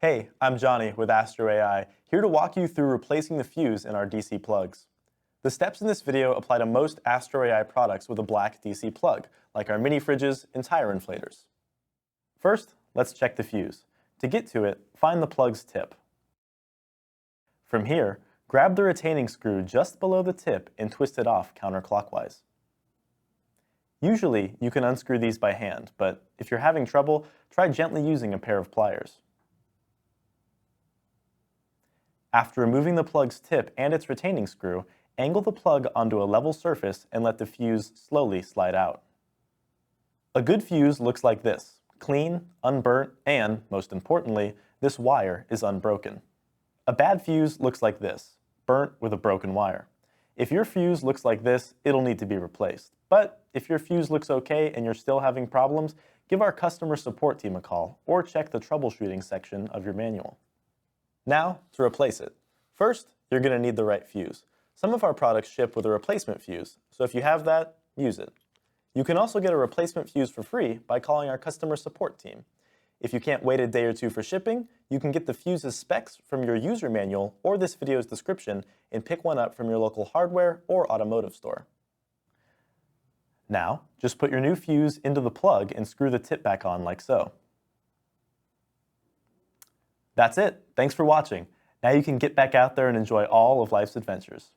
Hey, I'm Johnny with AstroAI, here to walk you through replacing the fuse in our DC plugs. The steps in this video apply to most AstroAI products with a black DC plug, like our mini fridges and tire inflators. First, let's check the fuse. To get to it, find the plug's tip. From here, grab the retaining screw just below the tip and twist it off counterclockwise. Usually, you can unscrew these by hand, but if you're having trouble, try gently using a pair of pliers. After removing the plug's tip and its retaining screw, angle the plug onto a level surface and let the fuse slowly slide out. A good fuse looks like this: clean, unburnt, and, most importantly, this wire is unbroken. A bad fuse looks like this: burnt with a broken wire. If your fuse looks like this, it'll need to be replaced. But if your fuse looks okay and you're still having problems, give our customer support team a call or check the troubleshooting section of your manual. Now, to replace it. First, you're going to need the right fuse. Some of our products ship with a replacement fuse, so if you have that, use it. You can also get a replacement fuse for free by calling our customer support team. If you can't wait a day or two for shipping, you can get the fuse's specs from your user manual or this video's description and pick one up from your local hardware or automotive store. Now, just put your new fuse into the plug and screw the tip back on like so. That's it. Thanks for watching. Now you can get back out there and enjoy all of life's adventures.